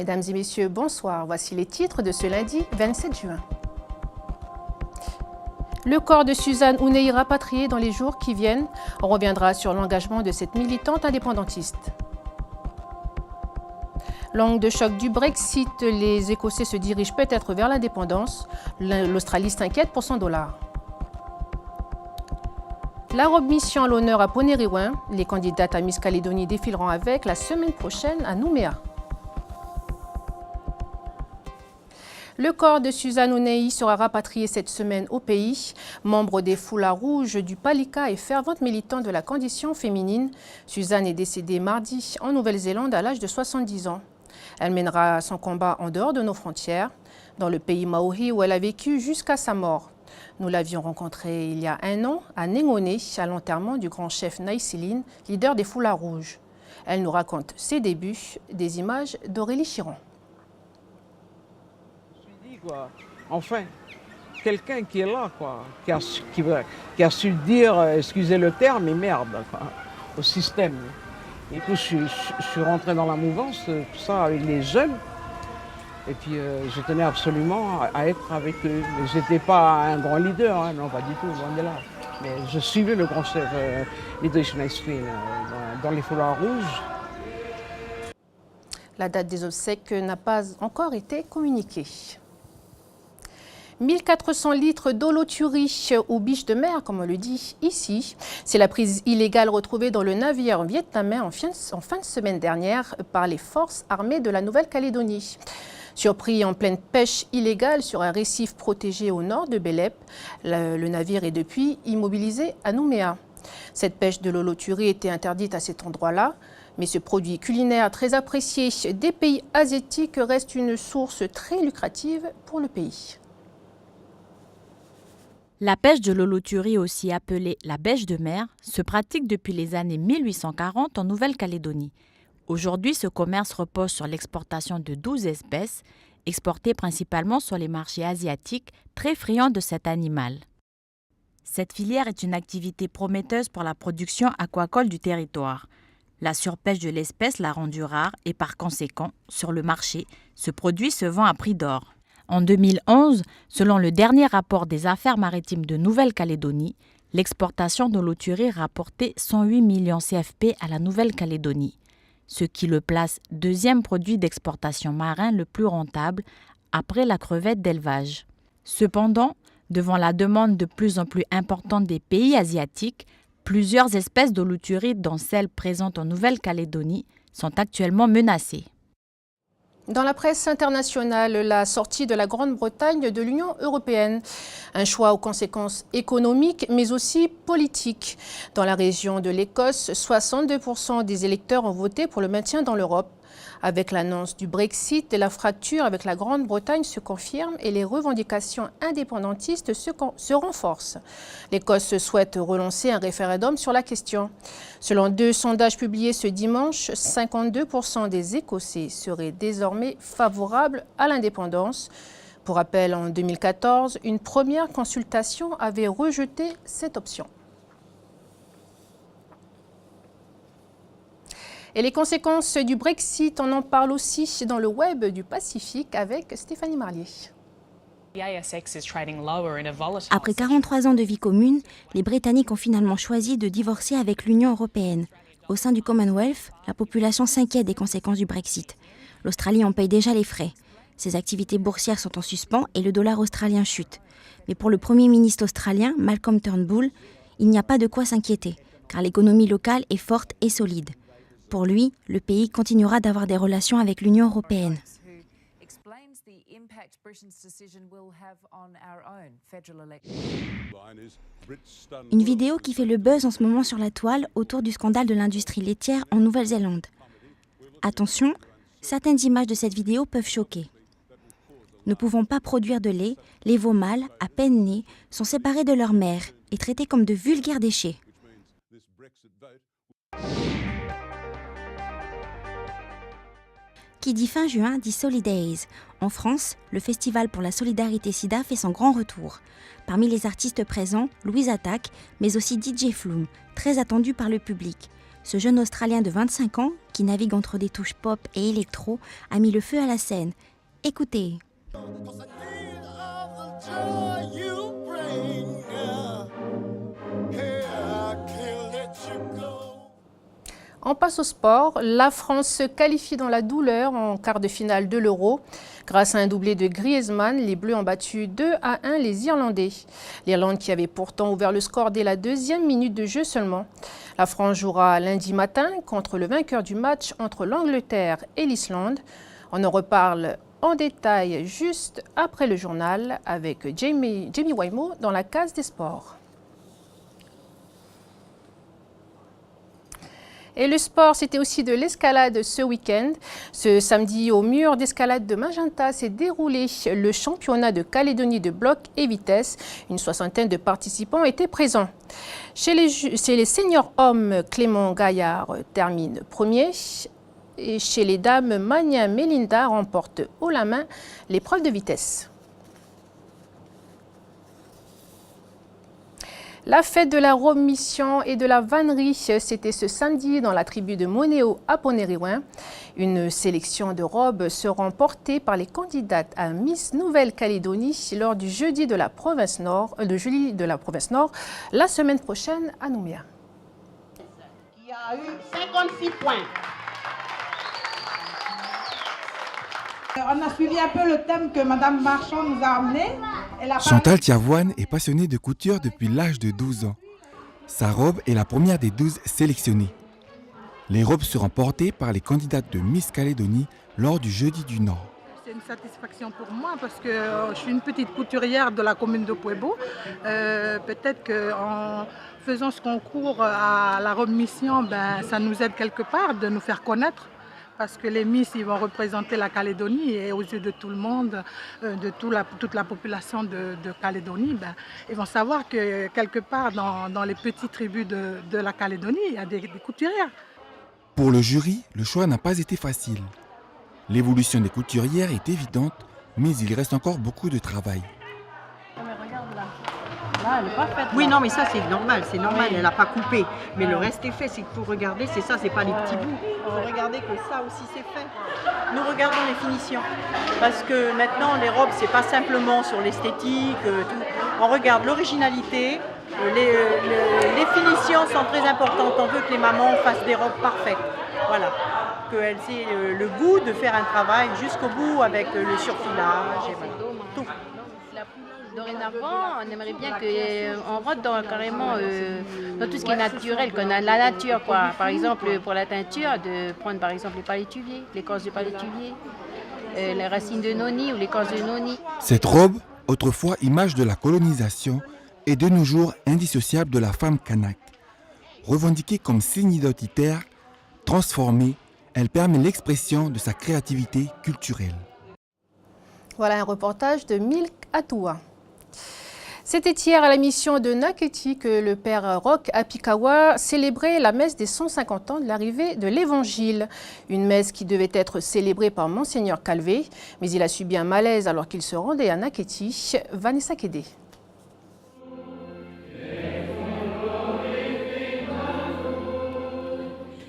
Mesdames et messieurs, bonsoir. Voici les titres de ce lundi 27 juin. Le corps de Suzanne Ouney rapatrié dans les jours qui viennent. On reviendra sur l'engagement de cette militante indépendantiste. L'onde de choc du Brexit, les Écossais se dirigent peut-être vers l'indépendance. L'Australie s'inquiète pour son dollar. La robe mission à l'honneur à Poneriwen. Les candidates à Miss Calédonie défileront avec la semaine prochaine à Nouméa. Le corps de Suzanne Ouney sera rapatrié cette semaine au pays. Membre des Foulards Rouges du Palika et fervente militante de la condition féminine, Suzanne est décédée mardi en Nouvelle-Zélande à l'âge de 70 ans. Elle mènera son combat en dehors de nos frontières, dans le pays maori où elle a vécu jusqu'à sa mort. Nous l'avions rencontrée il y a un an à Nengone, à l'enterrement du grand chef Naïsiline, leader des Foulards Rouges. Elle nous raconte ses débuts, des images d'Aurélie Chiron. Quoi. Enfin, quelqu'un qui est là, quoi, qui a su dire, excusez le terme, mais merde, quoi, au système. Et puis je suis rentré dans la mouvance, tout ça avec les jeunes. Et puis je tenais absolument à être avec eux. Mais je n'étais pas un grand leader, hein, non, pas du tout, loin de là. Mais je suivais le grand chef leader Naïsiline dans les Foulards Rouges. La date des obsèques n'a pas encore été communiquée. 1400 litres d'holothurie ou biche de mer, comme on le dit ici. C'est la prise illégale retrouvée dans le navire vietnamien en fin de semaine dernière par les forces armées de la Nouvelle-Calédonie. Surpris en pleine pêche illégale sur un récif protégé au nord de Belep, le navire est depuis immobilisé à Nouméa. Cette pêche de l'holothurie était interdite à cet endroit-là, mais ce produit culinaire très apprécié des pays asiatiques reste une source très lucrative pour le pays. La pêche de l'holothurie, aussi appelée la bêche de mer, se pratique depuis les années 1840 en Nouvelle-Calédonie. Aujourd'hui, ce commerce repose sur l'exportation de 12 espèces, exportées principalement sur les marchés asiatiques, très friands de cet animal. Cette filière est une activité prometteuse pour la production aquacole du territoire. La surpêche de l'espèce l'a rendue rare et par conséquent, sur le marché, ce produit se vend à prix d'or. En 2011, selon le dernier rapport des affaires maritimes de Nouvelle-Calédonie, l'exportation de l'holothurie rapportait 108 millions CFP à la Nouvelle-Calédonie, ce qui le place deuxième produit d'exportation marin le plus rentable après la crevette d'élevage. Cependant, devant la demande de plus en plus importante des pays asiatiques, plusieurs espèces d'holothurie, dont celles présentes en Nouvelle-Calédonie, sont actuellement menacées. Dans la presse internationale, la sortie de la Grande-Bretagne de l'Union européenne. Un choix aux conséquences économiques, mais aussi politiques. Dans la région de l'Écosse, 62% des électeurs ont voté pour le maintien dans l'Europe. Avec l'annonce du Brexit, la fracture avec la Grande-Bretagne se confirme et les revendications indépendantistes se renforcent. L'Écosse souhaite relancer un référendum sur la question. Selon 2 sondages publiés ce dimanche, 52% des Écossais seraient désormais favorables à l'indépendance. Pour rappel, en 2014, une première consultation avait rejeté cette option. Et les conséquences du Brexit, on en parle aussi dans le web du Pacifique avec Stéphanie Marlier. Après 43 ans de vie commune, les Britanniques ont finalement choisi de divorcer avec l'Union européenne. Au sein du Commonwealth, la population s'inquiète des conséquences du Brexit. L'Australie en paye déjà les frais. Ses activités boursières sont en suspens et le dollar australien chute. Mais pour le Premier ministre australien, Malcolm Turnbull, il n'y a pas de quoi s'inquiéter, car l'économie locale est forte et solide. Pour lui, le pays continuera d'avoir des relations avec l'Union européenne. Une vidéo qui fait le buzz en ce moment sur la toile autour du scandale de l'industrie laitière en Nouvelle-Zélande. Attention, certaines images de cette vidéo peuvent choquer. Ne pouvant pas produire de lait, les veaux mâles, à peine nés, sont séparés de leur mère et traités comme de vulgaires déchets. Qui dit fin juin dit Solidays. En France, le Festival pour la solidarité SIDA fait son grand retour. Parmi les artistes présents, Louise Attaque, mais aussi DJ Flume, très attendu par le public. Ce jeune Australien de 25 ans, qui navigue entre des touches pop et électro, a mis le feu à la scène. Écoutez. On passe au sport. La France se qualifie dans la douleur en quart de finale de l'Euro. Grâce à un doublé de Griezmann, les Bleus ont battu 2-1 les Irlandais. L'Irlande qui avait pourtant ouvert le score dès la 2e minute de jeu seulement. La France jouera lundi matin contre le vainqueur du match entre l'Angleterre et l'Islande. On en reparle en détail juste après le journal avec Jamie Wymo dans la case des sports. Et le sport, c'était aussi de l'escalade ce week-end. Ce samedi, au mur d'escalade de Magenta s'est déroulé le championnat de Calédonie de bloc et vitesse. Une soixantaine de participants étaient présents. Chez les seniors hommes, Clément Gaillard termine premier. Et chez les dames, Mania Melinda remporte haut la main l'épreuve de vitesse. La fête de la remission et de la vannerie, c'était ce samedi dans la tribu de Monéo à Ponériouin. Une sélection de robes seront portées par les candidates à Miss Nouvelle-Calédonie lors du jeudi de la province Nord, la semaine prochaine à Nouméa. Qui a eu 56 points. On a suivi un peu le thème que Mme Marchand nous a amené. Chantal Tiavoine est passionnée de couture depuis l'âge de 12 ans. Sa robe est la première des 12 sélectionnées. Les robes seront portées par les candidates de Miss Calédonie lors du Jeudi du Nord. C'est une satisfaction pour moi parce que je suis une petite couturière de la commune de Pueblo. Peut-être qu'en faisant ce concours à la robe mission, ça nous aide quelque part de nous faire connaître. Parce que les Miss, ils vont représenter la Calédonie et aux yeux de tout le monde, de toute la population de Calédonie, ils vont savoir que quelque part dans les petites tribus de la Calédonie, il y a des couturières. Pour le jury, le choix n'a pas été facile. L'évolution des couturières est évidente, mais il reste encore beaucoup de travail. Là, elle n'est pas faite. Oui, non, mais ça, c'est normal, oui. Elle n'a pas coupé. Mais le reste est fait, c'est qu'il faut regarder, c'est ça, c'est pas les petits bouts. Il faut regarder que ça aussi, c'est fait. Nous regardons les finitions. Parce que maintenant, les robes, c'est pas simplement sur l'esthétique, tout. On regarde l'originalité, les finitions sont très importantes. On veut que les mamans fassent des robes parfaites. Voilà. Qu'elles aient le goût de faire un travail jusqu'au bout avec le surfilage et voilà, tout. Dorénavant, on aimerait bien qu'on rentre carrément dans tout ce qui est naturel, qu'on a la nature, quoi. Par exemple, pour la teinture, de prendre par exemple les palétuviers, l'écorce de palétuvier, les racines de noni ou l'écorce de noni. Cette robe, autrefois image de la colonisation, est de nos jours indissociable de la femme kanak. Revendiquée comme signe identitaire, transformée, elle permet l'expression de sa créativité culturelle. Voilà un reportage de Milk Atoua. C'était hier à la mission de Naketi que le père Roch Apikawa célébrait la messe des 150 ans de l'arrivée de l'Évangile. Une messe qui devait être célébrée par Monseigneur Calvé, mais il a subi un malaise alors qu'il se rendait à Naketi. Vanessa Kédé.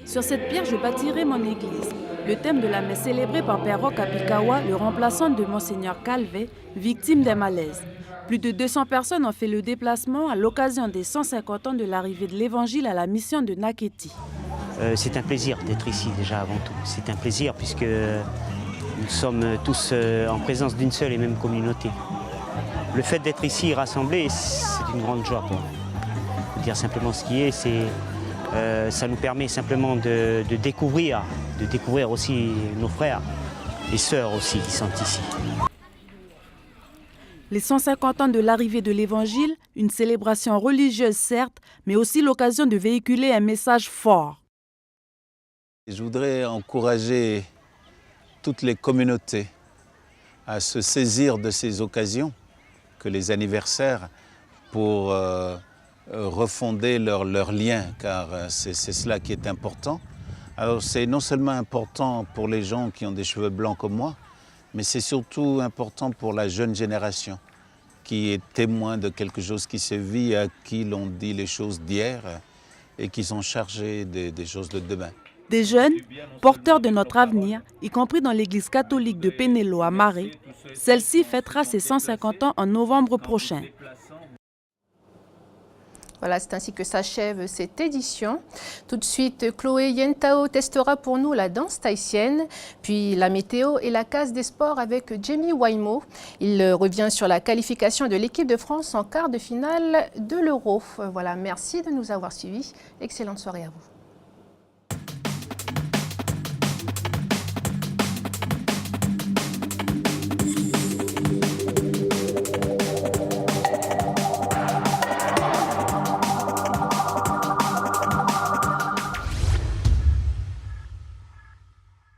Sur cette pierre, je bâtirai mon église. Le thème de la messe célébrée par Père Roch Apikawa, le remplaçant de Monseigneur Calvé, victime d'un malaise. Plus de 200 personnes ont fait le déplacement à l'occasion des 150 ans de l'arrivée de l'Évangile à la mission de Naketi. C'est un plaisir d'être ici déjà avant tout. C'est un plaisir puisque nous sommes tous en présence d'une seule et même communauté. Le fait d'être ici rassemblés, c'est une grande joie pour nous. Dire simplement ce qui est, ça nous permet simplement de découvrir aussi nos frères et sœurs aussi qui sont ici. Les 150 ans de l'arrivée de l'Évangile, une célébration religieuse certes, mais aussi l'occasion de véhiculer un message fort. Je voudrais encourager toutes les communautés à se saisir de ces occasions que les anniversaires pour refonder leurs liens, car c'est cela qui est important. Alors c'est non seulement important pour les gens qui ont des cheveux blancs comme moi, mais c'est surtout important pour la jeune génération qui est témoin de quelque chose qui se vit, à qui l'on dit les choses d'hier et qui sont chargés des choses de demain. Des jeunes, porteurs de notre avenir, y compris dans l'église catholique de Pénélo à Marais. Celle-ci fêtera ses 150 ans en novembre prochain. Voilà, c'est ainsi que s'achève cette édition. Tout de suite, Chloé Yentao testera pour nous la danse tahitienne, puis la météo et la case des sports avec Jamie Waimo. Il revient sur la qualification de l'équipe de France en quart de finale de l'Euro. Voilà, merci de nous avoir suivis. Excellente soirée à vous.